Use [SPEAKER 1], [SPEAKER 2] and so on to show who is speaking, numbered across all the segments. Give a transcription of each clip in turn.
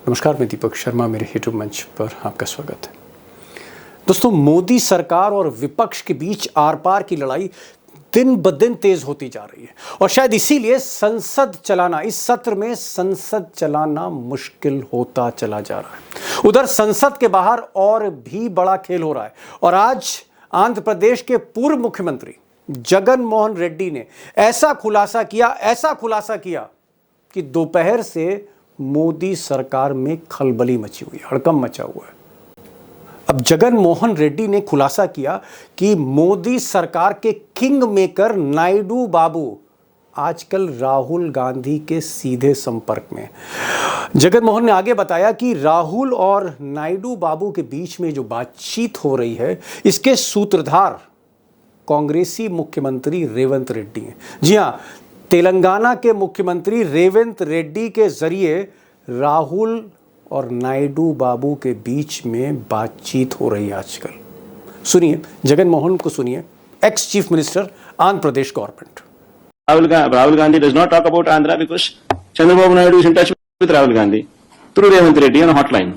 [SPEAKER 1] नमस्कार, मैं दीपक शर्मा, मेरे यूट्यूब मंच पर आपका स्वागत है। दोस्तों, मोदी सरकार और विपक्ष के बीच आर पार की लड़ाई दिन ब दिन तेज होती जा रही है और शायद इसीलिए संसद चलाना, इस सत्र में संसद चलाना मुश्किल होता चला जा रहा है। उधर संसद के बाहर और भी बड़ा खेल हो रहा है और आज आंध्र प्रदेश के पूर्व मुख्यमंत्री जगन मोहन रेड्डी ने ऐसा खुलासा किया कि दोपहर से मोदी सरकार में खलबली मची हुई है, हड़कंप मचा हुआ है। अब जगन मोहन रेड्डी ने खुलासा किया कि मोदी सरकार के किंग मेकर नायडू बाबू आजकल राहुल गांधी के सीधे संपर्क में। जगन मोहन ने आगे बताया कि राहुल और नायडू बाबू के बीच में जो बातचीत हो रही है, इसके सूत्रधार कांग्रेसी मुख्यमंत्री रेवंत रेड्डी हैं। जी हां, तेलंगाना के मुख्यमंत्री रेवंत रेड्डी के जरिए राहुल और नायडू बाबू के बीच में बातचीत हो रही है आजकल। सुनिए, जगन मोहन को सुनिए, ex chief minister Andhra Pradesh government.
[SPEAKER 2] Rahul Gandhi does not talk about Andhra because Chandrababu Naidu is in touch with Rahul Gandhi through Revanth Reddy on a hotline.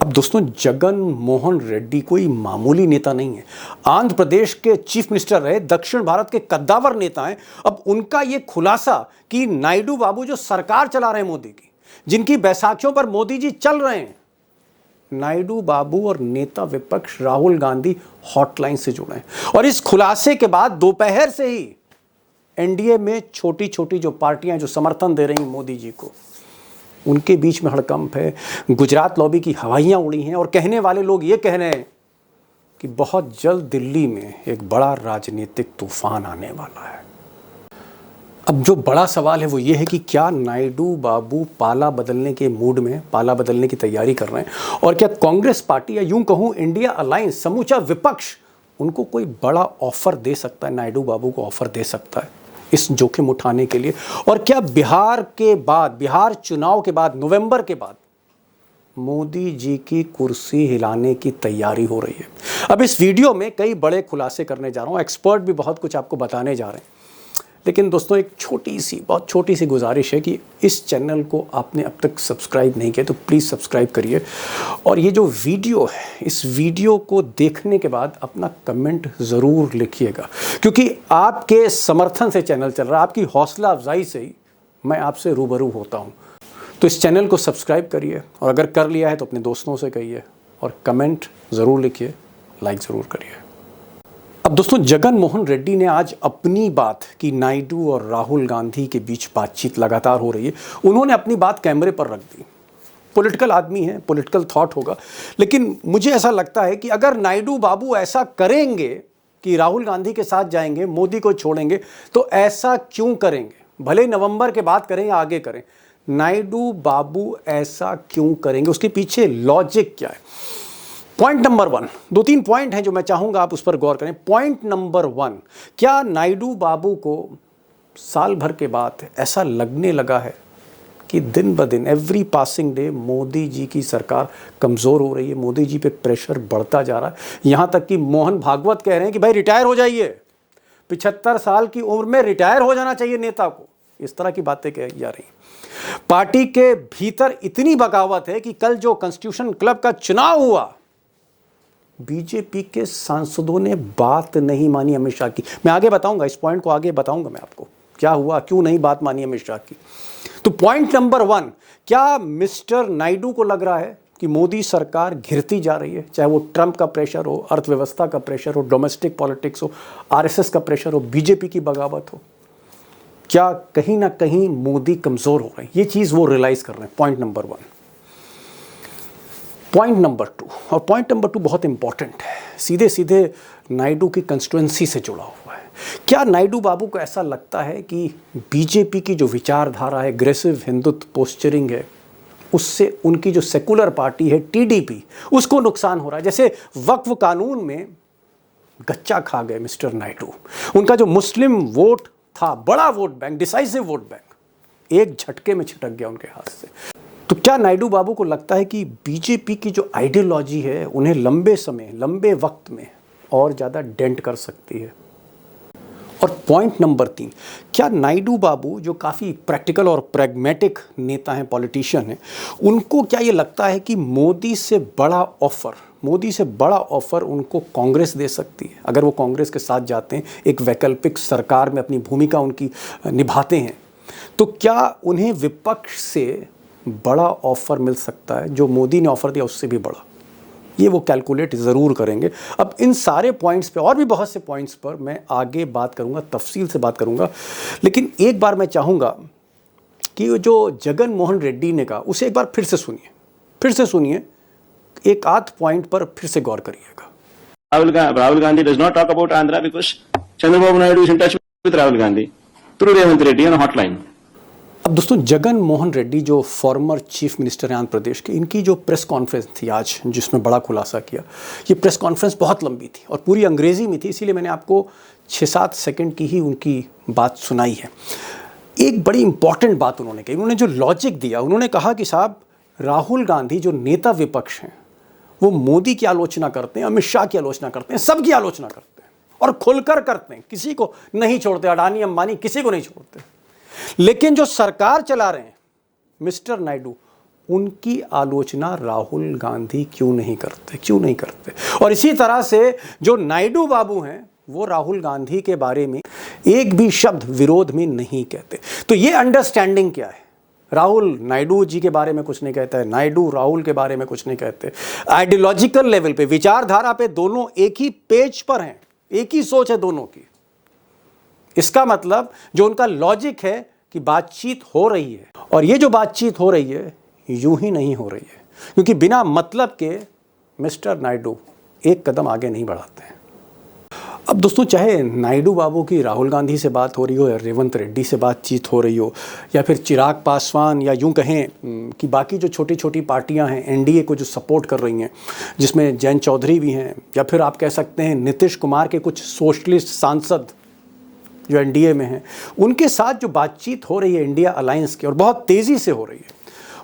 [SPEAKER 1] अब दोस्तों, जगन मोहन रेड्डी कोई मामूली नेता नहीं है। आंध्र प्रदेश के चीफ मिनिस्टर रहे, दक्षिण भारत के कद्दावर नेता हैं। अब उनका ये खुलासा कि नायडू बाबू जो सरकार चला रहे हैं मोदी की, जिनकी बैसाखियों पर मोदी जी चल रहे हैं, नायडू बाबू और नेता विपक्ष राहुल गांधी हॉटलाइन से जुड़े हैं। और इस खुलासे के बाद दोपहर से ही एनडीए में छोटी छोटी जो पार्टियां जो समर्थन दे रही हैं मोदी जी को, उनके बीच में हड़कंप है। गुजरात लॉबी की हवाइयां उड़ी हैं और कहने वाले लोग ये कह रहे हैं कि बहुत जल्द दिल्ली में एक बड़ा राजनीतिक तूफान आने वाला है। अब जो बड़ा सवाल है वो ये है कि क्या नायडू बाबू पाला बदलने के मूड में, पाला बदलने की तैयारी कर रहे हैं, और क्या कांग्रेस पार्टी या यूं कहूं इंडिया अलायंस, समूचा विपक्ष उनको कोई बड़ा ऑफर दे सकता है, नायडू बाबू को ऑफर दे सकता है इस जोखिम उठाने के लिए? और क्या बिहार चुनाव के बाद, नवंबर के बाद मोदी जी की कुर्सी हिलाने की तैयारी हो रही है? अब इस वीडियो में कई बड़े खुलासे करने जा रहा हूं, एक्सपर्ट भी बहुत कुछ आपको बताने जा रहे हैं। लेकिन दोस्तों, एक बहुत छोटी सी गुजारिश है कि इस चैनल को आपने अब तक सब्सक्राइब नहीं किया तो प्लीज़ सब्सक्राइब करिए। और ये जो वीडियो है, इस वीडियो को देखने के बाद अपना कमेंट ज़रूर लिखिएगा, क्योंकि आपके समर्थन से चैनल चल रहा है, आपकी हौसला अफजाई से ही मैं आपसे रूबरू होता हूँ। तो इस चैनल को सब्सक्राइब करिए और अगर कर लिया है तो अपने दोस्तों से कहिए और कमेंट ज़रूर लिखिए, लाइक ज़रूर करिए। अब दोस्तों, जगन मोहन रेड्डी ने आज अपनी बात कि नायडू और राहुल गांधी के बीच बातचीत लगातार हो रही है, उन्होंने अपनी बात कैमरे पर रख दी। पॉलिटिकल आदमी है, पॉलिटिकल थॉट होगा, लेकिन मुझे ऐसा लगता है कि अगर नायडू बाबू ऐसा करेंगे कि राहुल गांधी के साथ जाएंगे, मोदी को छोड़ेंगे, तो ऐसा क्यों करेंगे? भले नवंबर के बाद करें या आगे करें, नायडू बाबू ऐसा क्यों करेंगे? उसके पीछे लॉजिक क्या है? पॉइंट नंबर 1, 2-3 पॉइंट हैं जो मैं चाहूंगा आप उस पर गौर करें। पॉइंट नंबर 1, क्या नायडू बाबू को साल भर के बाद ऐसा लगने लगा है कि दिन ब दिन, every passing day, Modi ji की सरकार कमज़ोर हो रही है, मोदी जी पे प्रेशर बढ़ता जा रहा है? यहां तक कि मोहन भागवत कह रहे हैं कि भाई रिटायर हो जाइए, 75 साल की उम्र में रिटायर हो जाना चाहिए नेता को। इस तरह की बातें कही जा रही हैं। पार्टी के भीतर इतनी बगावत है कि कल जो कॉन्स्टिट्यूशन क्लब का चुनाव हुआ, बीजेपी के सांसदों ने बात नहीं मानी अमित शाह की। मैं आगे बताऊंगा, इस पॉइंट को आगे बताऊंगा मैं आपको, क्या हुआ, क्यों नहीं बात मानी अमित शाह की। तो पॉइंट नंबर 1, क्या मिस्टर नायडू को लग रहा है कि मोदी सरकार घिरती जा रही है? चाहे वो ट्रंप का प्रेशर हो, अर्थव्यवस्था का प्रेशर हो, डोमेस्टिक पॉलिटिक्स हो, आरएसएस का प्रेशर हो, बीजेपी की बगावत हो, क्या कहीं ना कहीं मोदी कमजोर हो रहे हैं? ये चीज वो रियलाइज कर रहे हैं। Point number 1। पॉइंट नंबर 2, और पॉइंट नंबर 2 बहुत इंपॉर्टेंट है, सीधे सीधे नायडू की कंस्टिट्यूएंसी से जुड़ा हुआ है। क्या नायडू बाबू को ऐसा लगता है कि बीजेपी की जो विचारधारा है, एग्रेसिव हिंदुत्व पोस्चरिंग है, उससे उनकी जो सेकुलर पार्टी है टीडीपी, उसको नुकसान हो रहा है? जैसे वक्फ कानून में गच्चा खा गए मिस्टर नायडू, उनका जो मुस्लिम वोट था, बड़ा vote bank, decisive vote bank, एक झटके में छिटक गया उनके हाथ से। तो क्या नायडू बाबू को लगता है कि बीजेपी की जो आइडियोलॉजी है उन्हें लंबे वक्त में और ज़्यादा डेंट कर सकती है? और पॉइंट नंबर 3, क्या नायडू बाबू जो काफ़ी प्रैक्टिकल और प्रैग्मेटिक नेता हैं, पॉलिटिशियन हैं, उनको क्या ये लगता है कि मोदी से बड़ा ऑफर उनको कांग्रेस दे सकती है? अगर वो कांग्रेस के साथ जाते हैं, एक वैकल्पिक सरकार में अपनी भूमिका उनकी निभाते हैं, तो क्या उन्हें विपक्ष से बड़ा ऑफर मिल सकता है? जो मोदी ने ऑफर दिया उससे भी बड़ा? ये वो कैलकुलेट ज़रूर करेंगे। अब इन सारे पॉइंट्स पे और भी बहुत से पॉइंट्स पर मैं आगे बात करूंगा, तफसील से बात करूंगा, लेकिन एक बार मैं चाहूँगा कि जो जगन मोहन रेड्डी ने कहा उसे एक बार फिर से सुनिए, एक आध पॉइंट पर फिर से गौर करिएगा।
[SPEAKER 2] Rahul Gandhi does not talk about Andhra because Chandrababu Naidu is in touch with Rahul Gandhi through Revanth Reddy on a hotline.
[SPEAKER 1] अब दोस्तों, जगन मोहन रेड्डी जो फॉर्मर चीफ मिनिस्टर हैं आंध्र प्रदेश के, इनकी जो प्रेस कॉन्फ्रेंस थी आज, जिसमें बड़ा खुलासा किया, ये प्रेस कॉन्फ्रेंस बहुत लंबी थी और पूरी अंग्रेजी में थी, इसीलिए मैंने आपको 6-7 सेकंड की ही उनकी बात सुनाई है। एक बड़ी इंपॉर्टेंट बात उन्होंने कही, उन्होंने जो लॉजिक दिया, उन्होंने कहा कि साहब, राहुल गांधी जो नेता विपक्ष हैं, वो मोदी की आलोचना करते हैं, अमित शाह की आलोचना करते हैं, सबकी आलोचना करते हैं और खुलकर करते हैं, किसी को नहीं छोड़ते, अडानी अंबानी किसी को नहीं छोड़ते। लेकिन जो सरकार चला रहे हैं मिस्टर नायडू, उनकी आलोचना राहुल गांधी क्यों नहीं करते? और इसी तरह से जो नायडू बाबू हैं, वो राहुल गांधी के बारे में एक भी शब्द विरोध में नहीं कहते। तो ये अंडरस्टैंडिंग क्या है? राहुल नायडू जी के बारे में कुछ नहीं कहता है, नायडू राहुल के बारे में कुछ नहीं कहते। आइडियोलॉजिकल लेवल पे, विचारधारा पे दोनों एक ही पेज पर हैं, एक ही सोच है दोनों की। इसका मतलब जो उनका लॉजिक है कि बातचीत हो रही है, और ये जो बातचीत हो रही है यूं ही नहीं हो रही है, क्योंकि बिना मतलब के मिस्टर नायडू एक कदम आगे नहीं बढ़ाते हैं। अब दोस्तों, चाहे नायडू बाबू की राहुल गांधी से बात हो रही हो, या रेवंत रेड्डी से बातचीत हो रही हो, या फिर चिराग पासवान, या यूं कहें कि बाकी जो छोटी छोटी पार्टियां हैं एनडीए को जो सपोर्ट कर रही हैं, जिसमें जयंत चौधरी भी हैं, या फिर आप कह सकते हैं नीतीश कुमार के कुछ सोशलिस्ट सांसद जो एनडीए में हैं, उनके साथ जो बातचीत हो रही है इंडिया अलायंस की, और बहुत तेज़ी से हो रही है,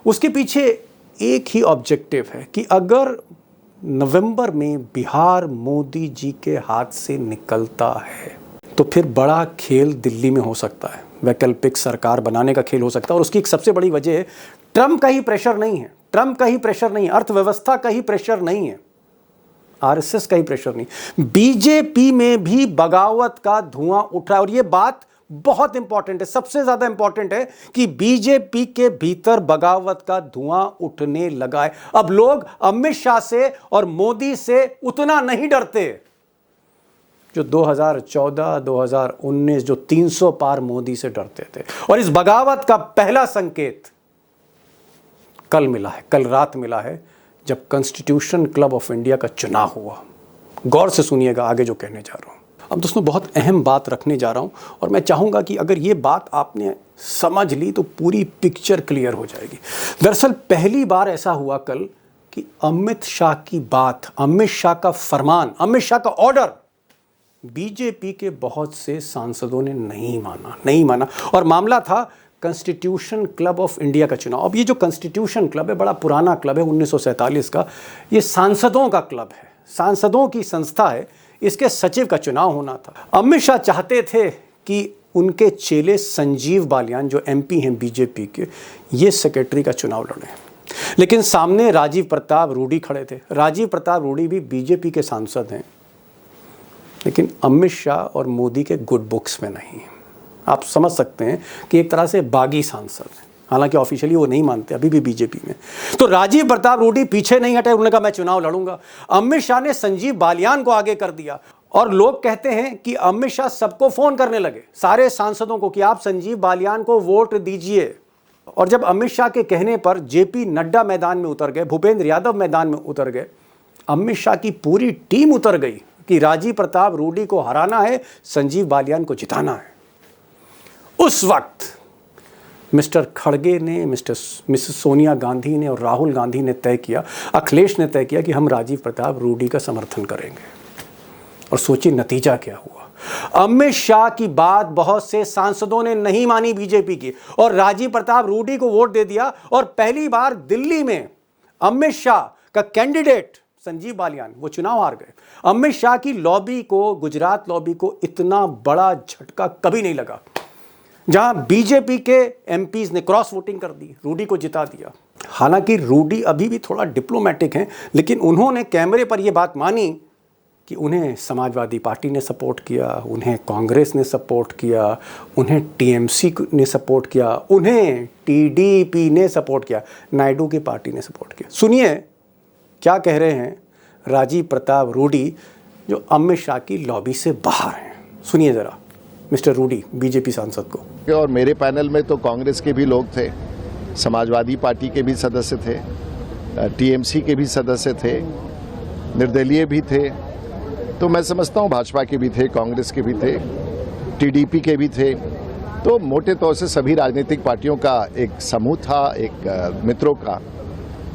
[SPEAKER 1] उसके पीछे एक ही ऑब्जेक्टिव है कि अगर नवंबर में बिहार मोदी जी के हाथ से निकलता है, तो फिर बड़ा खेल दिल्ली में हो सकता है, वैकल्पिक सरकार बनाने का खेल हो सकता है। और उसकी एक सबसे बड़ी वजह है, ट्रंप का ही प्रेशर नहीं है, अर्थव्यवस्था का ही प्रेशर नहीं है, आरएसएस का ही प्रेशर नहीं, बीजेपी में भी बगावत का धुआं उठ रहा है। और ये बात बहुत इंपॉर्टेंट है, सबसे ज्यादा इंपॉर्टेंट है कि बीजेपी के भीतर बगावत का धुआं उठने लगा है। अब लोग अमित शाह से और मोदी से उतना नहीं डरते जो 2014, 2019 जो 300 पार मोदी से डरते थे। और इस बगावत का पहला संकेत कल रात मिला है, जब कॉन्स्टिट्यूशन क्लब ऑफ इंडिया का चुनाव हुआ। गौर से सुनिएगा आगे जो कहने जा रहा हूं। अब दोस्तों, बहुत अहम बात रखने जा रहा हूं, और मैं चाहूंगा कि अगर ये बात आपने समझ ली तो पूरी पिक्चर क्लियर हो जाएगी। दरअसल पहली बार ऐसा हुआ कल कि अमित शाह की बात, अमित शाह का फरमान, अमित शाह का ऑर्डर बीजेपी के बहुत से सांसदों ने नहीं माना। और मामला था कॉन्स्टिट्यूशन क्लब ऑफ इंडिया का चुनाव। अब ये जो कॉन्स्टिट्यूशन क्लब है, बड़ा पुराना क्लब है, 1947 का। ये सांसदों का क्लब है, सांसदों की संस्था है। इसके सचिव का चुनाव होना था। अमित शाह चाहते थे कि उनके चेले संजीव बालियान, जो एमपी हैं बीजेपी के, ये सेक्रेटरी का चुनाव लड़े, लेकिन सामने राजीव प्रताप रूडी खड़े थे। राजीव प्रताप रूडी भी बीजेपी के सांसद हैं, लेकिन अमित शाह और मोदी के गुड बुक्स में नहीं। आप समझ सकते हैं कि एक तरह से बागी सांसद हैं, हालांकि ऑफिशियली वो नहीं मानते अभी भी बीजेपी में। तो राजीव प्रताप रूडी पीछे नहीं हटे, उन्होंने कहा मैं चुनाव लड़ूंगा। अमित शाह ने संजीव बालियान को आगे कर दिया, और लोग कहते हैं कि अमित शाह सबको फोन करने लगे, सारे सांसदों को, कि आप संजीव बालियान को वोट दीजिए। और जब अमित शाह के कहने पर जेपी नड्डा मैदान में उतर गए, भूपेंद्र यादव मैदान में उतर गए, अमित शाह की पूरी टीम उतर गई कि राजीव प्रताप रूडी को हराना है, संजीव बालियान को जिताना है। उस वक्त मिस्टर खड़गे ने, मिसेस सोनिया गांधी ने और राहुल गांधी ने तय किया, अखिलेश ने तय किया कि हम राजीव प्रताप रूडी का समर्थन करेंगे। और सोचिए नतीजा क्या हुआ। अमित शाह की बात बहुत से सांसदों ने नहीं मानी बीजेपी की, और राजीव प्रताप रूडी को वोट दे दिया। और पहली बार दिल्ली में अमित शाह का कैंडिडेट संजीव बालियान वो चुनाव हार गए। अमित शाह की लॉबी को, गुजरात लॉबी को इतना बड़ा झटका कभी नहीं लगा। जहां बीजेपी के एमपीज ने क्रॉस वोटिंग कर दी, रूडी को जिता दिया। हालांकि रूडी अभी भी थोड़ा डिप्लोमेटिक हैं, लेकिन उन्होंने कैमरे पर यह बात मानी कि उन्हें समाजवादी पार्टी ने सपोर्ट किया, उन्हें कांग्रेस ने सपोर्ट किया, उन्हें टीएमसी ने सपोर्ट किया, उन्हें टीडीपी ने सपोर्ट किया, नायडू की पार्टी ने सपोर्ट किया। सुनिए क्या कह रहे हैं राजीव प्रताप रूडी, जो अमित शाह की लॉबी से बाहर हैं। सुनिए ज़रा मिस्टर रूडी, बीजेपी सांसद को।
[SPEAKER 3] और मेरे पैनल में तो कांग्रेस के भी लोग थे, समाजवादी पार्टी के भी सदस्य थे, टीएमसी के भी सदस्य थे, निर्दलीय भी थे। तो मैं समझता हूँ भाजपा के भी थे, कांग्रेस के भी थे, टीडीपी के भी थे। तो मोटे तौर से सभी राजनीतिक पार्टियों का एक समूह था, एक मित्रों का,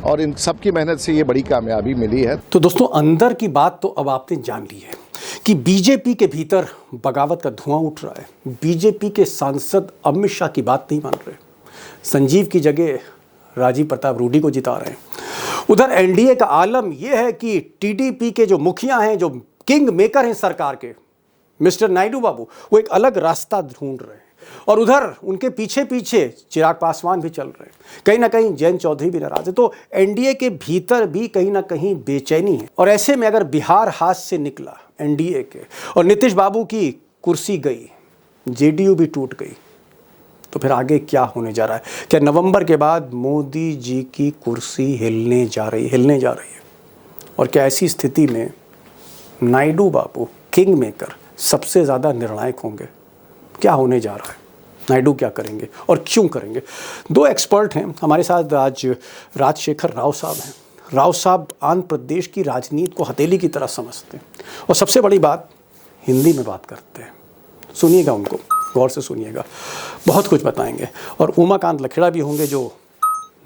[SPEAKER 3] और इन सब की मेहनत से ये बड़ी कामयाबी मिली है।
[SPEAKER 1] तो दोस्तों अंदर की बात तो अब आपने जान ली है कि बीजेपी के भीतर बगावत का धुआं उठ रहा है। बीजेपी के सांसद अमित शाह की बात नहीं मान रहे, संजीव की जगह राजीव प्रताप रूडी को जिता रहे हैं। उधर एनडीए का आलम यह है कि टीडीपी के जो मुखिया हैं, जो किंग मेकर हैं सरकार के, मिस्टर नायडू बाबू, वो एक अलग रास्ता ढूंढ रहे हैं। और उधर उनके पीछे पीछे चिराग पासवान भी चल रहे हैं, कहीं ना कहीं जयंत चौधरी भी नाराज है। तो एनडीए के भीतर भी कहीं ना कहीं बेचैनी है। और ऐसे में अगर बिहार हाथ से निकला एनडीए के और नीतीश बाबू की कुर्सी गई, जेडीयू भी टूट गई, तो फिर आगे क्या होने जा रहा है? क्या नवंबर के बाद मोदी जी की कुर्सी हिलने जा रही है? और क्या ऐसी स्थिति में नायडू बाबू किंग मेकर सबसे ज़्यादा निर्णायक होंगे? क्या होने जा रहा है? नायडू क्या करेंगे और क्यों करेंगे? दो एक्सपर्ट हैं हमारे साथ आज। राजशेखर राव साहब हैं। राव साहब आंध्र प्रदेश की राजनीति को हथेली की तरह समझते हैं और सबसे बड़ी बात, हिंदी में बात करते हैं। सुनिएगा उनको, गौर से सुनिएगा, बहुत कुछ बताएंगे। और उमाकांत लखेड़ा भी होंगे, जो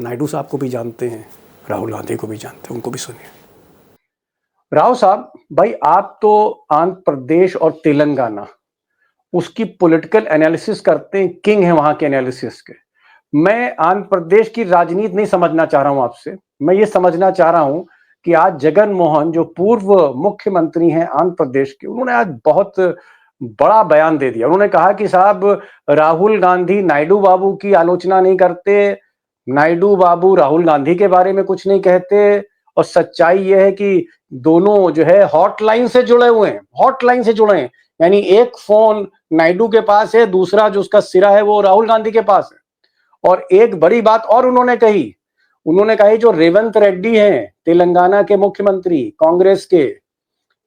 [SPEAKER 1] नायडू साहब को भी जानते हैं, राहुल गांधी को भी जानते हैं, उनको भी सुनिए। राव साहब, भाई आप तो आंध्र प्रदेश और तेलंगाना उसकी पॉलिटिकल एनालिसिस करते हैं, किंग है वहां के एनालिसिस के। मैं आंध्र प्रदेश की राजनीति नहीं समझना चाह रहा हूं आपसे, मैं ये समझना चाह रहा हूं कि आज जगन मोहन, जो पूर्व मुख्यमंत्री हैं आंध्र प्रदेश के, उन्होंने आज बहुत बड़ा बयान दे दिया। उन्होंने कहा कि साहब राहुल गांधी नायडू बाबू की आलोचना नहीं करते, नायडू बाबू राहुल गांधी के बारे में कुछ नहीं कहते, और सच्चाई यह है कि दोनों जो है हॉटलाइन से जुड़े हुए हैं, हॉटलाइन से जुड़े हैं। यानी एक फोन नायडू के पास है, दूसरा जो उसका सिरा है वो राहुल गांधी के पास है। और एक बड़ी बात और उन्होंने कही जो रेवंत रेड्डी हैं तेलंगाना के मुख्यमंत्री कांग्रेस के,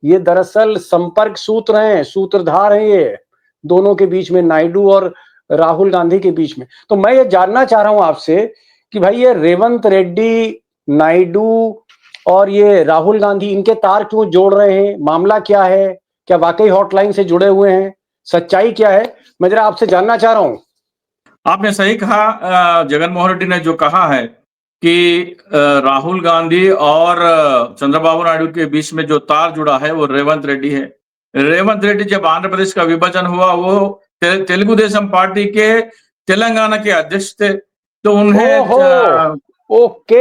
[SPEAKER 1] ये दरअसल संपर्क सूत्र हैं, सूत्रधार हैं ये दोनों के बीच में, नायडू और राहुल गांधी के बीच में। तो मैं ये जानना चाह रहा हूं आपसे कि भाई ये रेवंत रेड्डी, नायडू और ये राहुल गांधी, इनके तार क्यों जोड़ रहे हैं? मामला क्या है? क्या वाकई हॉटलाइन से जुड़े हुए हैं? सच्चाई क्या है? मैं जरा आपसे जानना चाह रहा हूं।
[SPEAKER 4] आपने सही कहा। जगन मोहन रेड्डी ने जो कहा है कि राहुल गांधी और चंद्रबाबू नायडू के बीच में जो तार जुड़ा है वो रेवंत रेड्डी है। रेवंत रेड्डी जब आंध्र प्रदेश का विभाजन हुआ, वो तेलुगु देशम पार्टी के तेलंगाना के अध्यक्ष थे। तो उन्हें
[SPEAKER 1] ओके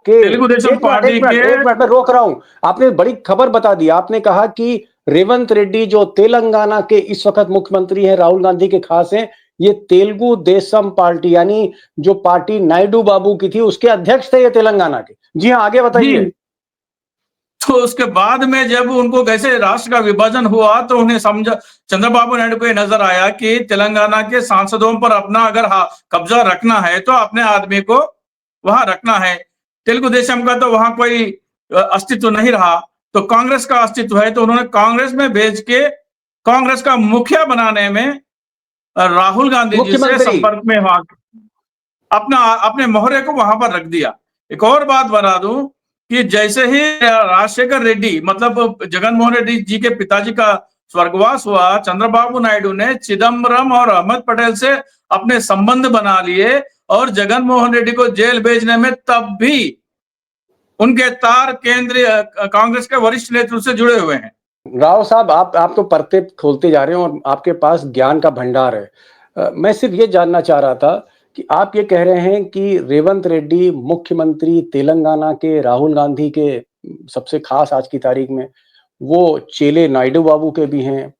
[SPEAKER 4] तेलुगु देशम पार्टी के
[SPEAKER 1] एक मिनट में रोक रहा हूं। आपने बड़ी खबर बता दी। आपने कहा कि रेवंत रेड्डी जो तेलंगाना के इस वक्त मुख्यमंत्री हैं, राहुल गांधी के खास हैं, ये तेलुगु देशम पार्टी यानी जो पार्टी नायडू बाबू की थी उसके अध्यक्ष थे ये तेलंगाना के। जी हाँ, आगे बताइए।
[SPEAKER 4] तो उसके बाद में जब उनको कैसे राष्ट्र का विभाजन हुआ तो उन्हें समझा, चंद्रबाबू नायडू को ये नजर आया कि तेलंगाना के सांसदों पर अपना अगर कब्जा रखना है तो अपने आदमी को वहां रखना है। तेलुगु देशम का तो वहां कोई अस्तित्व नहीं रहा, तो कांग्रेस का अस्तित्व है। तो उन्होंने कांग्रेस में भेज के कांग्रेस का मुखिया बनाने में राहुल गांधी जी से संपर्क में अपने मोहरे को वहां पर रख दिया। एक और बात बता दूं कि जैसे ही राजशेखर रेड्डी, मतलब जगन मोहन रेड्डी जी के पिताजी का स्वर्गवास हुआ, चंद्रबाबू नायडू ने चिदम्बरम और अहमद पटेल से अपने संबंध बना लिए और जगन मोहन रेड्डी को जेल भेजने में तब भी उनके तार केंद्रीय कांग्रेस के वरिष्ठ नेतृत्व से जुड़े हुए हैं।
[SPEAKER 1] राव साहब, आप तो परते खोलते जा रहे हैं और आपके पास ज्ञान का भंडार है। मैं सिर्फ ये जानना चाह रहा था कि आप ये कह रहे हैं कि रेवंत रेड्डी मुख्यमंत्री तेलंगाना के, राहुल गांधी के सबसे खास आज की तारीख में, वो चेले नायडू बाबू के भी हैं।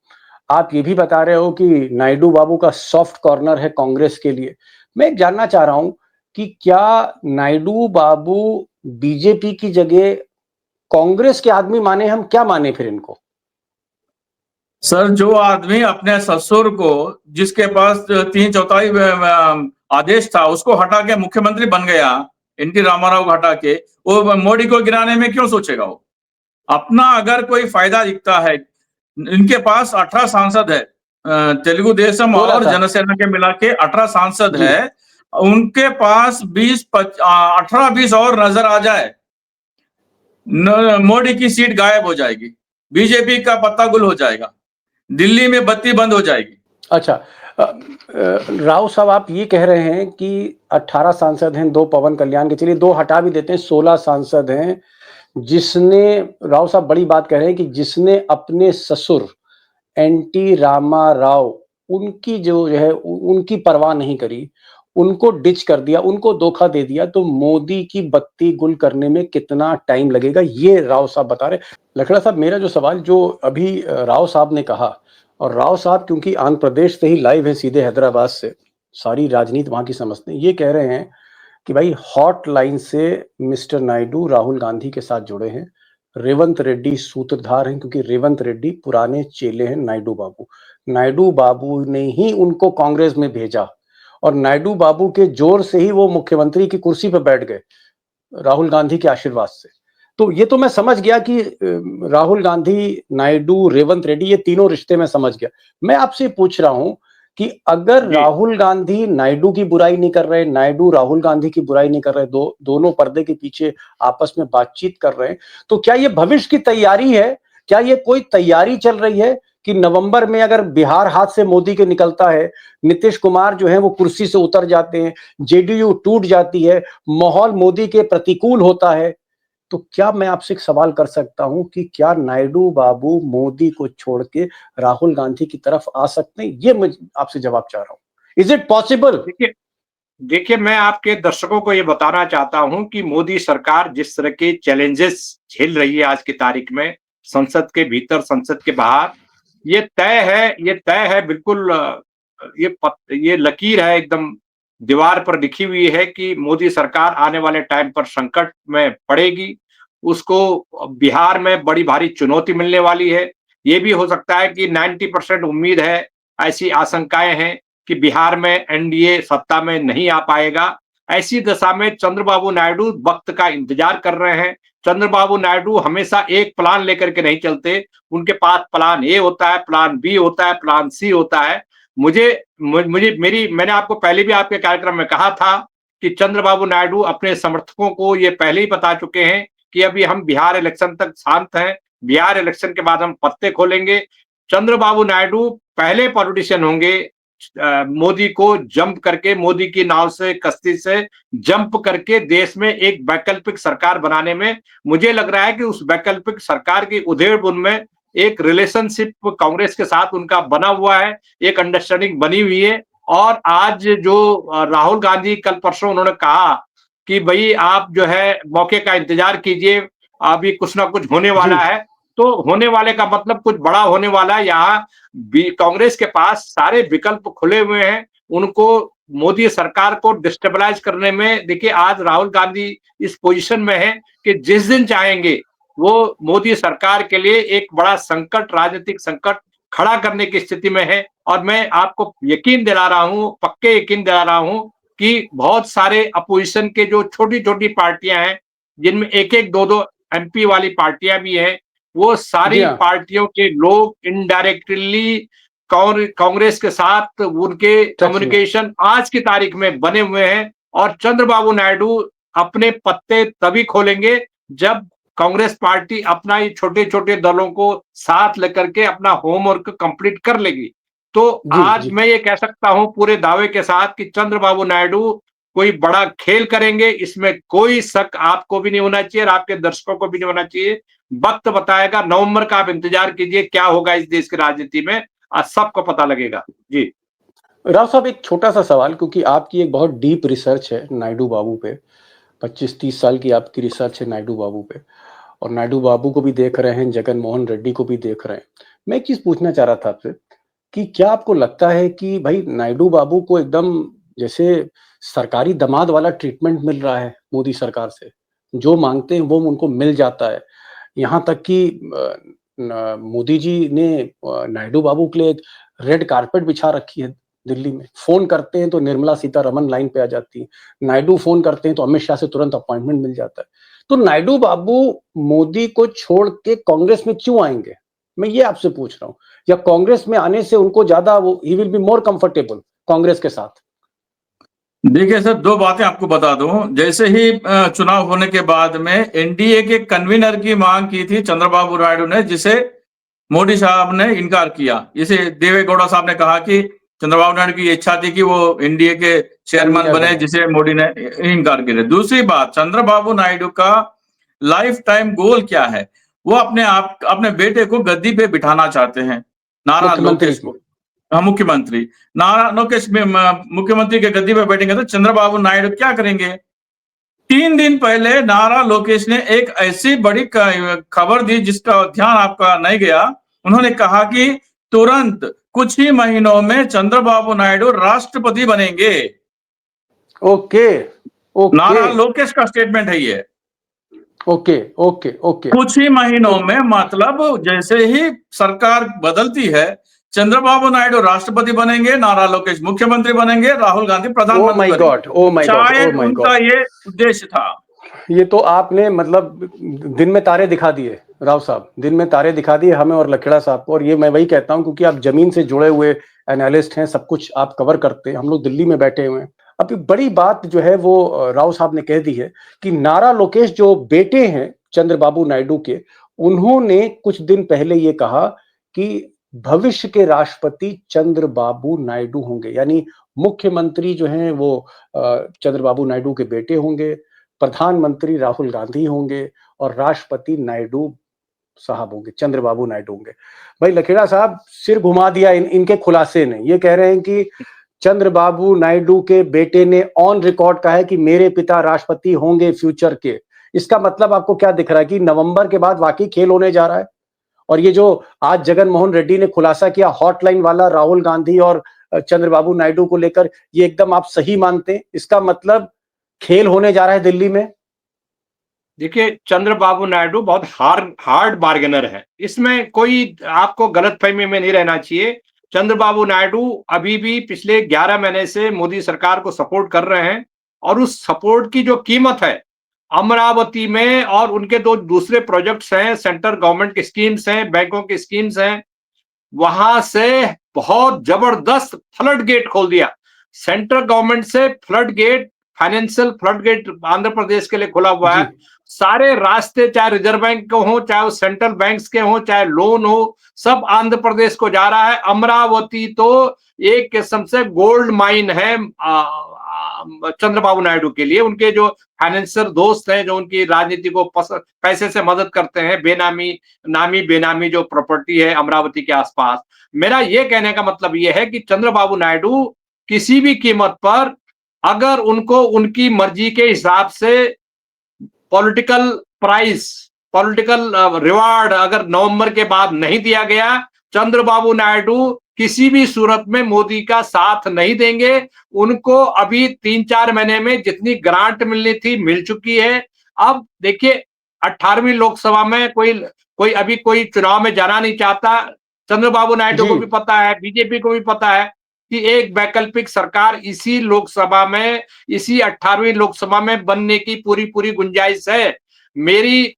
[SPEAKER 1] आप ये भी बता रहे हो कि नायडू बाबू का सॉफ्ट कॉर्नर है कांग्रेस के लिए। मैं एक जानना चाह रहा हूं कि क्या नायडू बाबू बीजेपी की जगह कांग्रेस के आदमी माने, हम क्या माने फिर इनको?
[SPEAKER 4] सर, जो आदमी अपने ससुर को, जिसके पास 3/4 आदेश था, उसको हटा के मुख्यमंत्री बन गया, एनटी रामाराव को हटा के, वो मोदी को गिराने में क्यों सोचेगा? वो अपना अगर कोई फायदा दिखता है, इनके पास 18 सांसद है, तेलुगु देशम
[SPEAKER 1] बोला
[SPEAKER 4] और
[SPEAKER 1] था
[SPEAKER 4] जनसेना के मिला के 18 सांसद
[SPEAKER 1] जी।
[SPEAKER 4] है। उनके पास 18-20 और नजर आ जाए, मोदी की सीट गायब हो जाएगी, बीजेपी का पत्ता गुल हो जाएगा, दिल्ली में बत्ती बंद हो जाएगी।
[SPEAKER 1] अच्छा, राव साहब, आप ये कह रहे हैं कि 18 सांसद हैं, 2 पवन कल्याण के, चलिए 2 हटा भी देते हैं, 16 सांसद हैं, जिसने, राव साहब बड़ी बात कह रहे हैं कि जिसने अपने ससुर एनटी रामा राव, उनकी जो है उनकी परवाह नहीं करी, उनको डिच कर दिया, उनको धोखा दे दिया, तो मोदी की बत्ती गुल करने में कितना टाइम लगेगा, ये राव साहब बता रहे। लखड़ा साहब, मेरा जो सवाल जो अभी राव साहब ने कहा, और राव साहब क्योंकि आंध्र प्रदेश से ही लाइव है, सीधे हैदराबाद से, सारी राजनीति वहां की समझते हैं, ये कह रहे हैं कि भाई हॉटलाइन से मिस्टर नायडू राहुल गांधी के साथ जुड़े हैं, रेवंत रेड्डी सूत्रधार हैं, क्योंकि रेवंत रेड्डी पुराने चेले हैं नायडू बाबू। नायडू बाबू ने ही उनको कांग्रेस में भेजा, और नायडू बाबू के जोर से ही वो मुख्यमंत्री की कुर्सी पर बैठ गए, राहुल गांधी के आशीर्वाद से। तो ये तो मैं समझ गया कि राहुल गांधी, नायडू, रेवंत रेड्डी, ये तीनों रिश्ते में समझ गया। मैं आपसे पूछ रहा हूं कि अगर राहुल गांधी नायडू की बुराई नहीं कर रहे, नायडू राहुल गांधी की बुराई नहीं कर रहे, दोनों पर्दे के पीछे आपस में बातचीत कर रहे हैं, तो क्या ये भविष्य की तैयारी है? क्या ये कोई तैयारी चल रही है कि नवंबर में अगर बिहार हाथ से मोदी के निकलता है, नीतीश कुमार जो है वो कुर्सी से उतर जाते हैं, जेडीयू टूट जाती है, माहौल मोदी के प्रतिकूल होता है, तो क्या मैं आपसे एक सवाल कर सकता हूं कि क्या नायडू बाबू मोदी को छोड़ के राहुल गांधी की तरफ आ सकते हैं? ये मैं आपसे जवाब चाह रहा हूं। Is it possible?
[SPEAKER 5] देखिए देखिए, मैं आपके दर्शकों को ये बताना चाहता हूं कि मोदी सरकार जिस तरह के चैलेंजेस झेल रही है आज की तारीख में, संसद के भीतर, संसद के बाहर, ये तय है बिल्कुल। ये लकीर है एकदम दीवार पर लिखी हुई है कि मोदी सरकार आने वाले टाइम पर संकट में पड़ेगी। उसको बिहार में बड़ी भारी चुनौती मिलने वाली है। ये भी हो सकता है कि 90% उम्मीद है, ऐसी आशंकाएं हैं कि बिहार में एनडीए सत्ता में नहीं आ पाएगा। ऐसी दशा में चंद्रबाबू नायडू वक्त का इंतजार कर रहे हैं। चंद्रबाबू नायडू हमेशा एक प्लान लेकर के नहीं चलते। उनके पास प्लान ए होता है, प्लान बी होता है, प्लान सी होता है। मैंने आपको पहले भी आपके कार्यक्रम में कहा था कि चंद्रबाबू नायडू अपने समर्थकों को ये पहले ही बता चुके हैं कि अभी हम बिहार इलेक्शन तक शांत हैं, बिहार इलेक्शन के बाद हम पत्ते खोलेंगे। चंद्रबाबू नायडू पहले पॉलिटिशियन होंगे मोदी को जंप करके, मोदी की नाव से, कश्ती से जंप करके देश में एक वैकल्पिक सरकार बनाने में। मुझे लग रहा है कि उस वैकल्पिक सरकार की उधेड़-बुन में एक रिलेशनशिप कांग्रेस के साथ उनका बना हुआ है, एक अंडरस्टैंडिंग बनी हुई है। और आज जो राहुल गांधी कल परसों उन्होंने कहा कि भाई आप जो है मौके का इंतजार कीजिए, अभी कुछ ना कुछ होने वाला है। तो होने वाले का मतलब कुछ बड़ा होने वाला है। यहाँ कांग्रेस के पास सारे विकल्प खुले हुए हैं। उनको मोदी सरकार को डिस्टेबलाइज करने में, देखिए आज राहुल गांधी इस पोजीशन में है कि जिस दिन चाहेंगे वो मोदी सरकार के लिए एक बड़ा संकट, राजनीतिक संकट खड़ा करने की स्थिति में है। और मैं आपको यकीन दिला रहा हूं, पक्के यकीन दिला रहा हूं कि बहुत सारे अपोजिशन के जो छोटी छोटी पार्टियां हैं, जिनमें एक एक दो दो एमपी वाली पार्टियां भी हैं, वो सारी पार्टियों के लोग इनडायरेक्टली कांग्रेस के साथ उनके कम्युनिकेशन आज की तारीख में बने हुए हैं। और चंद्रबाबू नायडू अपने पत्ते तभी खोलेंगे जब कांग्रेस पार्टी अपना ये छोटे छोटे दलों को साथ लेकर के अपना होमवर्क कंप्लीट कर लेगी। तो आज मैं ये कह सकता हूं पूरे दावे के साथ कि चंद्रबाबू नायडू कोई बड़ा खेल करेंगे, इसमें कोई शक आपको भी नहीं होना चाहिए और आपके दर्शकों को भी नहीं होना चाहिए। वक्त बताएगा, नवंबर का आप इंतजार कीजिए क्या होगा इस देश की राजनीति में, आज सबको पता लगेगा। जी
[SPEAKER 1] राव साहब, एक छोटा सा सवाल, क्योंकि आपकी एक बहुत डीप रिसर्च है नायडू बाबू पे, 25-30 साल की आपकी रिसर्च है नायडू बाबू पे, और नायडू बाबू को भी देख रहे हैं, जगन मोहन रेड्डी को भी देख रहे हैं। मैं एक चीज पूछना चाह रहा था आपसे कि क्या आपको लगता है कि भाई नायडू बाबू को एकदम जैसे सरकारी दामाद वाला ट्रीटमेंट मिल रहा है मोदी सरकार से, जो मांगते हैं वो उनको मिल जाता है, यहाँ तक कि मोदी जी ने नायडू बाबू के लिए एक रेड कारपेट बिछा रखी है दिल्ली में। फोन करते हैं तो निर्मला सीतारमन लाइन पे आ जाती है, नायडू फोन करते हैं तो अमित शाह से तुरंत अपॉइंटमेंट मिल जाता है। तो नायडू बाबू मोदी को छोड़ के कांग्रेस में क्यों आएंगे, मैं ये आपसे पूछ रहा हूँ, या कांग्रेस में आने से उनको ज्यादा वो he will be more comfortable Congress के साथ?
[SPEAKER 4] देखिए सर, दो बातें आपको बता दूं। जैसे ही चुनाव होने के बाद में एनडीए के कन्वीनर की मांग की थी चंद्रबाबू नायडू ने, जिसे मोदी साहब ने इनकार किया। इसे देवेगौड़ा साहब ने कहा कि चंद्रबाबू नायडू की इच्छा थी कि वो एनडीए के चेयरमैन बने, जिसे मोदी ने इनकार किया। दूसरी बात, चंद्रबाबू नायडू का लाइफ टाइम गोल क्या है? वो अपने बेटे को गद्दी पे बिठाना चाहते हैं, नारा
[SPEAKER 1] मुख्यमंत्री
[SPEAKER 4] लोकेश को। हाँ, मुख्यमंत्री नारा लोकेश में मुख्यमंत्री के गद्दी पे बैठेंगे तो चंद्रबाबू नायडू क्या करेंगे? 3 दिन पहले नारा लोकेश ने एक ऐसी बड़ी खबर दी जिसका ध्यान आपका नहीं गया। उन्होंने कहा कि तुरंत कुछ ही महीनों में चंद्रबाबू नायडू राष्ट्रपति बनेंगे।
[SPEAKER 1] ओके ओके
[SPEAKER 4] नारा लोकेश का स्टेटमेंट है ये।
[SPEAKER 1] Okay okay okay.
[SPEAKER 4] कुछ ही महीनों में मतलब जैसे ही सरकार बदलती है, चंद्रबाबू नायडू राष्ट्रपति बनेंगे, नारा लोकेश मुख्यमंत्री बनेंगे, राहुल गांधी
[SPEAKER 1] ओ
[SPEAKER 4] प्रधानमंत्री
[SPEAKER 1] माय
[SPEAKER 4] बनेंगे।
[SPEAKER 1] गॉड, ओ माय गॉड, ओ
[SPEAKER 4] शायद
[SPEAKER 1] माय
[SPEAKER 4] उनका
[SPEAKER 1] गॉड,
[SPEAKER 4] ये उद्देश्य था।
[SPEAKER 1] ये तो आपने मतलब दिन में तारे दिखा दिए राव साहब, दिन में तारे दिखा दिए हमें और लखेड़ा साहब को। और ये मैं वही कहता हूं, क्योंकि आप जमीन से जुड़े हुए एनालिस्ट हैं, सब कुछ आप कवर करते हैं, हम लोग दिल्ली में बैठे हुए हैं। अभी बड़ी बात जो है वो राव साहब ने कह दी है कि नारा लोकेश जो बेटे हैं चंद्रबाबू नायडू के, उन्होंने कुछ दिन पहले ये कहा कि भविष्य के राष्ट्रपति चंद्रबाबू नायडू होंगे, यानी मुख्यमंत्री जो हैं वो चंद्रबाबू नायडू के बेटे होंगे, प्रधानमंत्री राहुल गांधी होंगे, और राष्ट्रपति नायडू साहब होंगे, चंद्रबाबू नायडू होंगे। भाई लखेड़ा साहब, सिर घुमा दिया इनके खुलासे ने। ये कह रहे हैं कि चंद्रबाबू नायडू के बेटे ने ऑन रिकॉर्ड कहा है कि मेरे पिता राष्ट्रपति होंगे फ्यूचर के। इसका मतलब आपको क्या दिख रहा है कि नवंबर के बाद वाकई खेल होने जा रहा है? और ये जो आज जगन मोहन रेड्डी ने खुलासा किया हॉटलाइन वाला राहुल गांधी और चंद्रबाबू नायडू को लेकर, ये एकदम आप सही मानते हैं? इसका मतलब खेल होने जा रहा है दिल्ली में?
[SPEAKER 5] देखिए, चंद्रबाबू नायडू बहुत हार्ड बार्गेनर है। इसमें कोई आपको गलतफहमी में नहीं रहना चाहिए। चंद्रबाबू नायडू अभी भी पिछले 11 महीने से मोदी सरकार को सपोर्ट कर रहे हैं, और उस सपोर्ट की जो कीमत है अमरावती में और उनके दो दूसरे प्रोजेक्ट्स हैं, सेंट्रल गवर्नमेंट की स्कीम्स हैं, बैंकों की स्कीम्स हैं, वहां से बहुत जबरदस्त फ्लड गेट खोल दिया। सेंट्रल गवर्नमेंट से flood gate, financial flood gate Andhra Pradesh के लिए खुला हुआ है। सारे रास्ते, चाहे रिजर्व बैंक के हो, चाहे वो सेंट्रल बैंक्स के हो, चाहे लोन हो, सब आंध्र प्रदेश को जा रहा है। अमरावती तो एक किस्म से गोल्ड माइन है चंद्रबाबू नायडू के लिए। उनके जो फाइनेंशियल दोस्त हैं, जो उनकी राजनीति को पैसे से मदद करते हैं, नामी बेनामी जो प्रॉपर्टी है अमरावती के आसपास। मेरा ये कहने का मतलब ये है कि चंद्रबाबू नायडू किसी भी कीमत पर, अगर उनको उनकी मर्जी के हिसाब से पॉलिटिकल प्राइस, पॉलिटिकल रिवार्ड अगर नवंबर के बाद नहीं दिया गया, चंद्रबाबू नायडू किसी भी सूरत में मोदी का साथ नहीं देंगे। उनको अभी 3-4 महीने में जितनी ग्रांट मिलनी थी मिल चुकी है। अब देखिए, 18वीं लोकसभा में कोई चुनाव में जाना नहीं चाहता। चंद्रबाबू नायडू को भी पता है, बीजेपी को भी पता है कि एक वैकल्पिक सरकार इसी लोकसभा में, इसी 18वीं लोकसभा में बनने की पूरी गुंजाइश है। मेरी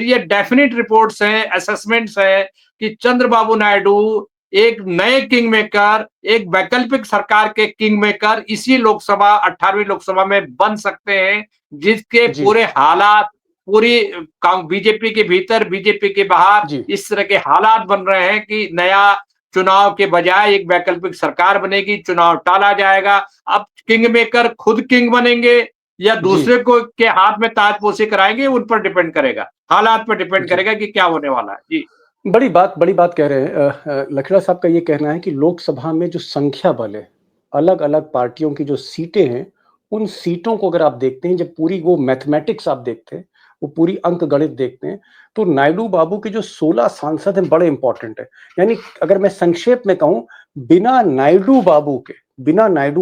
[SPEAKER 5] ये डेफिनेट रिपोर्ट्स हैं, असेसमेंट्स हैं कि चंद्रबाबू नायडू एक नए किंग मेकर, एक वैकल्पिक सरकार के किंग मेकर इसी लोकसभा 18वीं लोकसभा में बन सकते हैं, जिसके पूरे हालात पूरी बीजेपी के भीतर, बीजेपी के बाहर इस तरह के हालात बन रहे हैं कि नया चुनाव के बजाय एक वैकल्पिक सरकार बनेगी, चुनाव टाला जाएगा। अब किंग मेकर खुद किंग बनेंगे या दूसरे को के हाथ में ताजपोशी कराएंगे, उन पर डिपेंड करेगा, हालात पर डिपेंड करेगा कि क्या होने वाला है। जी,
[SPEAKER 1] बड़ी बात कह रहे हैं लखेड़ा साहब का ये कहना है कि लोकसभा में जो संख्या बल है अलग अलग पार्टियों की जो सीटें हैं, उन सीटों को अगर आप देखते हैं, जब पूरी वो मैथमेटिक्स आप देखते हैं, वो पूरी अंक गणित देखते हैं, तो नायडू बाबू के जो 16 सांसद हैं बड़े इंपॉर्टेंट है। यानी अगर मैं संक्षेप में कहूं, बिना नायडू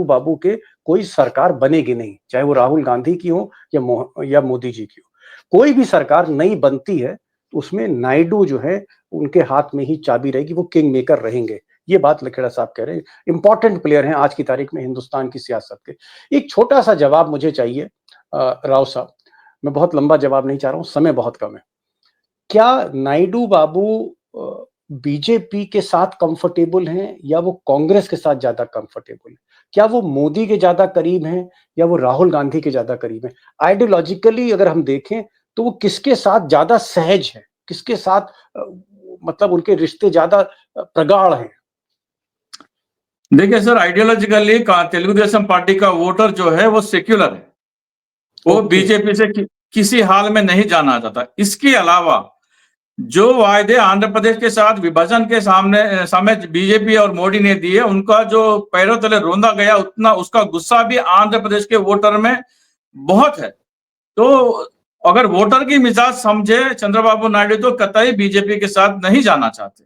[SPEAKER 1] बाबू के कोई सरकार बनेगी नहीं, चाहे वो राहुल गांधी की हो या मोदी जी की हो। कोई भी सरकार नई बनती है तो उसमें नायडू जो है उनके हाथ में ही चाबी रहेगी, वो किंग मेकर रहेंगे। ये बात लखेड़ा साहब कह रहे हैं, इंपॉर्टेंट प्लेयर हैं आज की तारीख में हिंदुस्तान की सियासत के। एक छोटा सा जवाब मुझे चाहिए राव साहब, मैं बहुत लंबा जवाब नहीं चाह रहा हूं, समय बहुत कम है। क्या नायडू बाबू बीजेपी के साथ कंफर्टेबल हैं या वो कांग्रेस के साथ ज्यादा कंफर्टेबल है? क्या वो मोदी के ज्यादा करीब हैं या वो राहुल गांधी के ज्यादा करीब हैं? आइडियोलॉजिकली अगर हम देखें तो वो किसके साथ ज्यादा सहज है, किसके साथ मतलब उनके रिश्ते ज्यादा प्रगाढ़ हैं?
[SPEAKER 4] देखिए sir, ideologically Telugu Desam party का वोटर जो है वो सेक्युलर है, वो बीजेपी से किसी हाल में नहीं जाना चाहता। इसके अलावा जो वायदे आंध्र प्रदेश के साथ विभाजन के समय बीजेपी और मोदी ने दिए, उनका जो पैरों तले रौंदा गया, उतना उसका गुस्सा भी आंध्र प्रदेश के वोटर में बहुत है। तो अगर वोटर की मिजाज समझे चंद्रबाबू नायडू तो कतई बीजेपी के साथ नहीं जाना चाहते,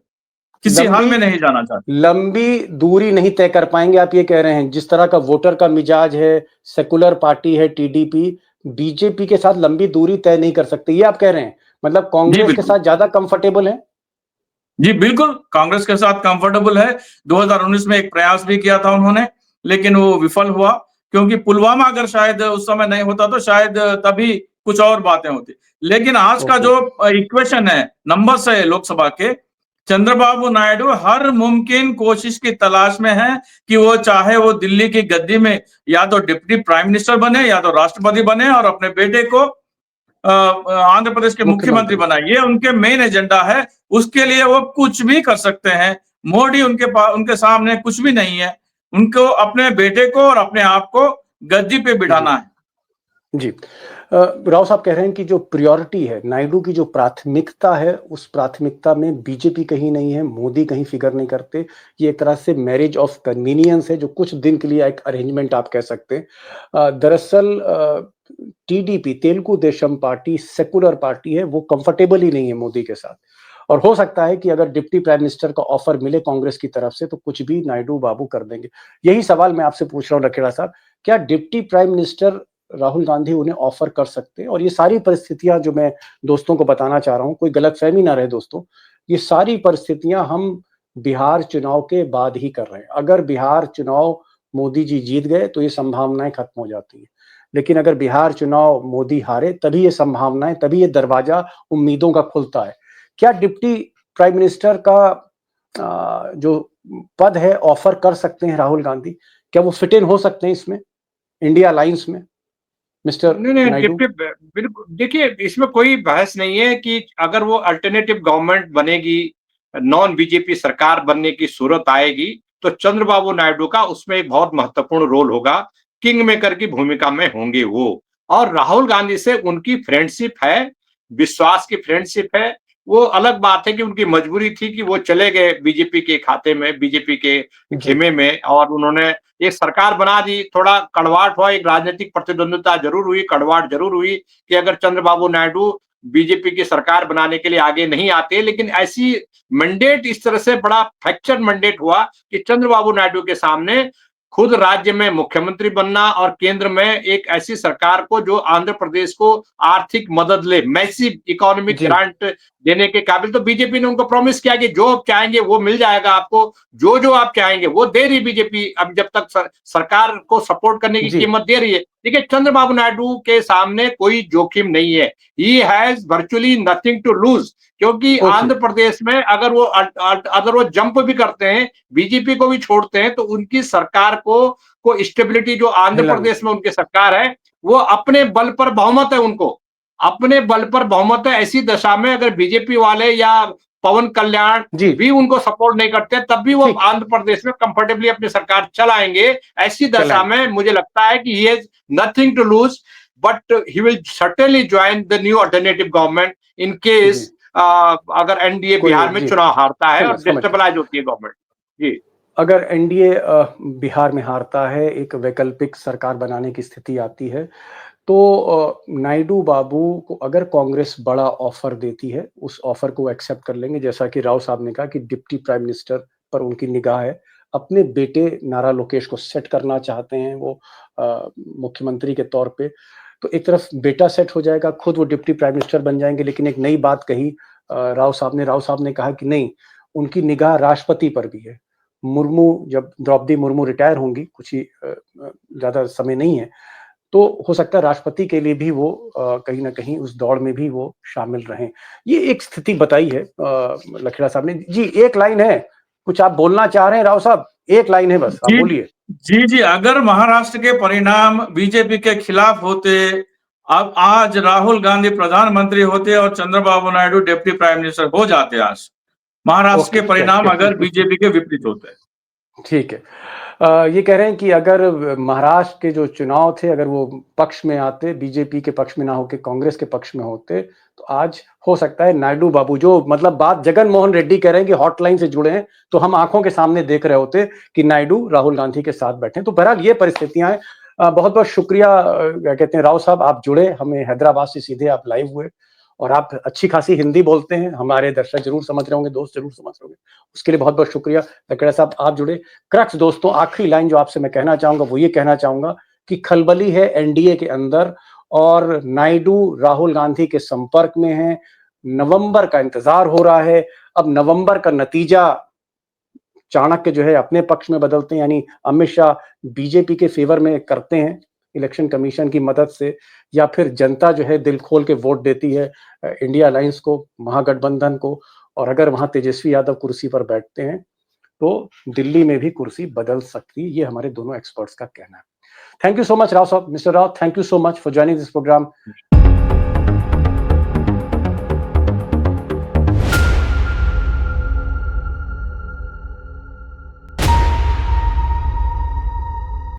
[SPEAKER 4] किसी हाल में नहीं जाना चाहते।
[SPEAKER 1] लंबी दूरी नहीं तय कर पाएंगे, आप ये कह रहे हैं? जिस तरह का वोटर का मिजाज है, सेकुलर पार्टी है टीडीपी, बीजेपी के साथ लंबी दूरी तय नहीं कर सकते, ये आप कह रहे हैं? मतलब कांग्रेस के साथ ज्यादा कंफर्टेबल है?
[SPEAKER 4] जी बिल्कुल, कांग्रेस के साथ कंफर्टेबल है। 2019 में एक प्रयास भी किया था उन्होंने, लेकिन वो विफल हुआ, क्योंकि पुलवामा अगर शायद उस समय नहीं होता तो शायद तभी कुछ और बातें होती। लेकिन आज का जो इक्वेशन है, नंबर्स है लोकसभा के, चंद्रबाबू नायडू हर मुमकिन कोशिश की तलाश में है कि वो चाहे वो दिल्ली की गद्दी में या तो डिप्टी प्राइम मिनिस्टर बने या तो राष्ट्रपति बने और अपने बेटे को आंध्र प्रदेश के मुख्यमंत्री बनाए। ये उनके मेन एजेंडा है। उसके लिए वो कुछ भी कर सकते हैं। मोदी उनके सामने कुछ भी नहीं है। उनको अपने बेटे को और अपने आप को गद्दी पे बिठाना है।
[SPEAKER 1] जी, राव साहब कह रहे हैं कि जो प्रायोरिटी है, नायडू की जो प्राथमिकता है, उस प्राथमिकता में बीजेपी कहीं नहीं है, मोदी कहीं फिगर नहीं करते। ये एक तरह से मैरिज ऑफ कन्वीनियंस है, जो कुछ दिन के लिए एक अरेंजमेंट आप कह सकते हैं। दरअसल TDP, Telugu Desam party, secular party है, वो कंफर्टेबल ही नहीं है मोदी के साथ। और हो सकता है कि अगर डिप्टी प्राइम मिनिस्टर का ऑफर मिले कांग्रेस की तरफ से तो कुछ भी नायडू बाबू कर देंगे। यही सवाल मैं आपसे पूछ रहा हूँ लखेड़ा साहब, क्या deputy prime minister Rahul Gandhi उन्हें ऑफर कर सकते हैं? और ये सारी परिस्थितियां जो मैं दोस्तों को बताना चाह रहा हूं, कोई गलतफहमी ना रहे दोस्तों, ये सारी परिस्थितियां हम बिहार चुनाव के बाद ही कर रहे हैं। अगर बिहार चुनाव मोदी जी जीत गए तो ये संभावनाएं खत्म हो जाती हैं, लेकिन अगर बिहार चुनाव मोदी हारे तभी ये संभावनाएं, तभी ये दरवाजा उम्मीदों का खुलता है। क्या डिप्टी प्राइम मिनिस्टर का जो पद है ऑफर कर सकते हैं राहुल गांधी? क्या वो फिट इन हो सकते हैं इसमें, इंडिया अलायंस में, मिस्टर नायडू?
[SPEAKER 5] बिल्कुल, देखिए इसमें कोई बहस नहीं है कि अगर वो अल्टरनेटिव गवर्नमेंट बनेगी, नॉन बीजेपी सरकार बनने की सूरत आएगी, तो चंद्रबाबू नायडू का उसमें एक बहुत महत्वपूर्ण रोल होगा। किंग मेकर की भूमिका में होंगे वो। और राहुल गांधी से उनकी फ्रेंडशिप है, विश्वास की फ्रेंडशिप है। वो अलग बात है कि उनकी मजबूरी थी कि वो चले गए बीजेपी के खाते में, बीजेपी के खेमे में, और उन्होंने एक सरकार बना दी। थोड़ा कड़वाहट हुआ, एक राजनीतिक प्रतिद्वंद्विता जरूर हुई, कड़वाहट जरूर हुई कि अगर चंद्रबाबू नायडू बीजेपी की सरकार बनाने के लिए आगे नहीं आते। लेकिन ऐसी मैंडेट, इस तरह से बड़ा फ्रैक्चर मैंडेट हुआ कि चंद्रबाबू नायडू के सामने खुद राज्य में मुख्यमंत्री बनना और केंद्र में एक ऐसी सरकार को जो आंध्र प्रदेश को आर्थिक मदद ले, मैसिव इकोनॉमिक ग्रांट देने के काबिल। तो बीजेपी ने उनको प्रॉमिस किया कि जो आप चाहेंगे वो मिल जाएगा आपको, जो जो आप चाहेंगे वो दे रही बीजेपी। अब जब तक सरकार को सपोर्ट करने की कीमत दे रही है। देखिए, चंद्रबाबू नायडू के सामने कोई जोखिम नहीं है। He has virtually nothing to lose, क्योंकि आंध्र प्रदेश में अगर वो जंप भी करते हैं, बीजेपी को भी छोड़ते हैं, तो उनकी सरकार को स्टेबिलिटी जो आंध्र प्रदेश में उनकी सरकार है, वो अपने बल पर बहुमत है, उनको अपने बल पर बहुमत है। ऐसी दशा में अगर बीजेपी वाले या पवन कल्याण भी उनको सपोर्ट नहीं करते, तब भी वो आंध्र प्रदेश में कंफर्टेबली अपनी सरकार चलाएंगे। ऐसी दशा में मुझे लगता है कि he has nothing to lose, but he will certainly join the new alternative government in case अगर एनडीए बिहार में चुनाव हारता है और डिस्टेबलाइज होती है गवर्नमेंट। जी
[SPEAKER 1] अगर एनडीए बिहार में हारता है, एक वैकल्पिक सरकार बनाने की स्थिति आती है, तो नायडू बाबू को अगर कांग्रेस बड़ा ऑफर देती है, उस ऑफर को एक्सेप्ट कर लेंगे। जैसा कि राव साहब ने कहा कि डिप्टी प्राइम मिनिस्टर पर उनकी निगाह है। अपने बेटे नारा लोकेश को सेट करना चाहते हैं वो मुख्यमंत्री के तौर पे। तो एक तरफ बेटा सेट हो जाएगा, खुद वो डिप्टी प्राइम मिनिस्टर बन जाएंगे। लेकिन एक नई बात कही राव साहब ने कहा कि नहीं, उनकी निगाह राष्ट्रपति पर भी है। मुर्मू, जब द्रौपदी मुर्मू रिटायर होंगी, कुछ ही ज़्यादा समय नहीं है, तो हो सकता है राष्ट्रपति के लिए भी वो कहीं न कहीं उस दौड़ में भी वो शामिल रहें। ये एक स्थिति बताई है लखेड़ा साहब ने। जी, एक लाइन है, कुछ आप बोलना चाह रहे हैं राव साहब? एक लाइन है बस, आप
[SPEAKER 4] जी
[SPEAKER 1] बोलिए।
[SPEAKER 4] जी, अगर महाराष्ट्र के परिणाम बीजेपी के खिलाफ होते, अब आज राहुल गांधी प्रधानमंत्री होते और Chandrababu Naidu deputy prime minister हो जाते। आज महाराष्ट्र के परिणाम अगर बीजेपी के विपरीत होते।
[SPEAKER 1] ठीक है। ये कह रहे हैं कि अगर महाराष्ट्र के जो चुनाव थे, अगर वो पक्ष में आते, बीजेपी के पक्ष में ना होके कांग्रेस के पक्ष में होते, तो आज हो सकता है नायडू बाबू, जो मतलब बात जगन मोहन रेड्डी कह रहे हैं कि हॉटलाइन से जुड़े हैं, तो हम आंखों के सामने देख रहे होते कि नायडू राहुल गांधी के साथ बैठे। तो बहरहाल ये परिस्थितियां हैं। बहुत बहुत शुक्रिया, क्या कहते हैं राव साहब, आप जुड़े, हमें हैदराबाद से सीधे आप लाइव हुए, और आप अच्छी खासी हिंदी बोलते हैं, हमारे दर्शक जरूर समझ रहे होंगे, दोस्त जरूर समझ रहे होंगे, उसके लिए बहुत बहुत शुक्रिया। लखेड़ा साहब आप जुड़े। क्रक्स दोस्तों, आखिरी लाइन जो आपसे मैं कहना चाहूंगा वो ये कहना चाहूंगा कि खलबली है एनडीए के अंदर, और नायडू राहुल गांधी के संपर्क में है। नवंबर का इंतजार हो रहा है। अब नवंबर का नतीजा चाणक्य जो है अपने पक्ष में बदलते हैं, यानी अमित शाह बीजेपी के फेवर में करते हैं इलेक्शन कमीशन की मदद से, या फिर जनता जो है दिल खोल के वोट देती है इंडिया अलायंस को, महागठबंधन को। और अगर वहां तेजस्वी यादव कुर्सी पर बैठते हैं तो दिल्ली में भी कुर्सी बदल सकती है। ये हमारे दोनों एक्सपर्ट्स का कहना है। Thank you so much Rao साहब, mister Rao, thank you so much for joining this programme.